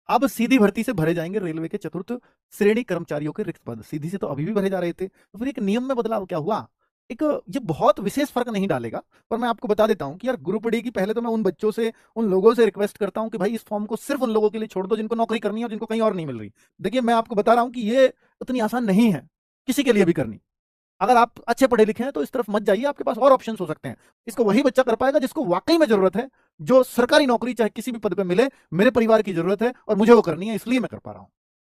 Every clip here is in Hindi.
अब सीधी भर्ती से भरे जाएंगे रेलवे के चतुर्थ श्रेणी कर्मचारियों के रिक्त पद। सीधी से तो अभी भी भरे जा रहे थे, तो फिर एक नियम में बदलाव क्या हुआ? एक ये बहुत विशेष फर्क नहीं डालेगा, पर मैं आपको बता देता हूं कि यार ग्रुप डी की पहले तो मैं उन बच्चों से, उन लोगों से रिक्वेस्ट करता हूं कि भाई इस फॉर्म को सिर्फ उन लोगों के लिए छोड़ दो जिनको नौकरी करनी है और जिनको कहीं और नहीं मिल रही। देखिए मैं आपको बता रहा हूं कि ये उतनी आसान नहीं है किसी के लिए भी करनी। अगर आप अच्छे पढ़े लिखे हैं तो इस तरफ मत जाइए, आपके पास और ऑप्शंस हो सकते हैं। इसको वही बच्चा कर पाएगा जिसको वाकई में जरूरत है, जो सरकारी नौकरी चाहे किसी भी पद पे मिले, मेरे परिवार की जरूरत है और मुझे वो करनी है, इसलिए मैं कर पा रहा हूं,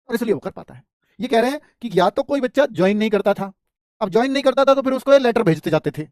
और इसलिए वो कर पाता है। ये कह रहे हैं कि या तो कोई बच्चा ज्वाइन नहीं करता था, अब ज्वाइन नहीं करता था तो फिर उसको ये लेटर भेजते जाते थे,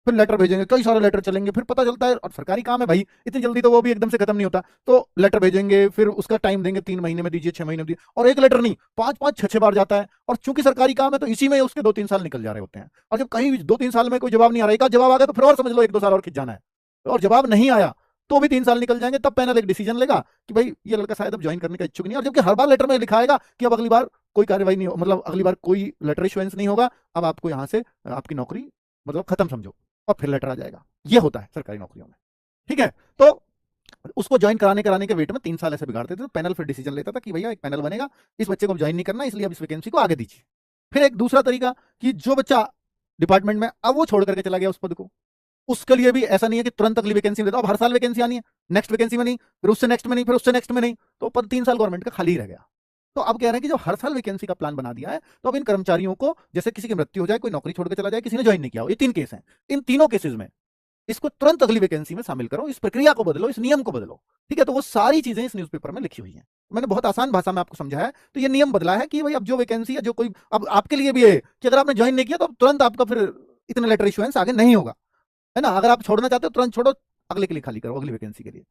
फिर लेटर भेजेंगे, कई सारे लेटर चलेंगे, फिर पता चलता है, और सरकारी काम है भाई, इतनी जल्दी तो वो भी एकदम से खत्म नहीं होता, तो लेटर भेजेंगे, फिर उसका टाइम देंगे, 3 महीने में दीजिए, 6 महीने में दीजिए, और एक लेटर नहीं, 5-5 6-6 बार जाता है, और चूंकि सरकारी काम है तो इसी में उसके 2-3 साल निकल जा रहे होते हैं। और जब कहीं 2-3 साल में कोई जवाब नहीं आ रहा, एक जवाब आ गया तो फिर और समझ लो 1-2 साल और खिंच जाना है, और जवाब नहीं आया तो भी 3 साल निकल जाएंगे, तब पैनल एक डिसीजन लेगा कि भाई ये लड़का शायद अब ज्वाइन करने का इच्छुक नहीं है, और जबकि हर बार लेटर में लिखा आएगा कि अब अगली बार कोई कार्रवाई नहीं, मतलब अगली बार कोई लेटर इशुएंस नहीं होगा, अब आपको यहाँ से आपकी नौकरी मतलब खत्म समझो, और फिर लेटर आ जाएगा। ये होता है सरकारी नौकरियों में, ठीक है। तो उसको ज्वाइन कराने के वेट में 3 साल ऐसे बिगाड़ते थे, तो पैनल फिर डिसीजन लेता था कि भैया एक पैनल बनेगा, इस बच्चे को ज्वाइन नहीं करना, इसलिए अब इस वैकेंसी को आगे दीजिए। फिर एक दूसरा तरीका कि जो बच्चा डिपार्टमेंट में अब वो छोड़ करके चला गया उस पद को, उसके लिए भी ऐसा नहीं है कि तुरंत अगली वैकेंसी दे दो, अब हर साल वैकेंसी आनी है, नेक्स्ट वैकेंसी में नहीं, फिर उससे नेक्स्ट में नहीं, फिर उससे नेक्स्ट में नहीं, तो पद 3 साल गवर्नमेंट का खाली रह गया। तो अब कह रहे हैं कि जब हर साल वैकेंसी का प्लान बना दिया है, तो अब इन कर्मचारियों को, जैसे किसी की मृत्यु हो जाए, कोई नौकरी छोड़ के चला जाए, किसी ने ज्वाइन नहीं किया हो, ये 3 केस हैं, इन तीनों केसेस में इसको तुरंत अगली वैकेंसी में शामिल करो, इस प्रक्रिया को बदलो, इस नियम को बदलो, ठीक है। तो वो सारी चीजें इस न्यूज़पेपर में लिखी हुई हैं, मैंने बहुत आसान भाषा में आपको समझाया है। तो ये नियम बदला है कि भाई अब जो वैकेंसी है, जो कोई, अब आपके लिए भी है कि अगर आपने ज्वाइन नहीं किया तो अब तुरंत आपका फिर इतने लेटर इशुएंस आगे नहीं होगा, है ना। अगर आप छोड़ना चाहते हो तुरंत छोड़ो, अगले के लिए खाली करो, अगली वैकेंसी के लिए।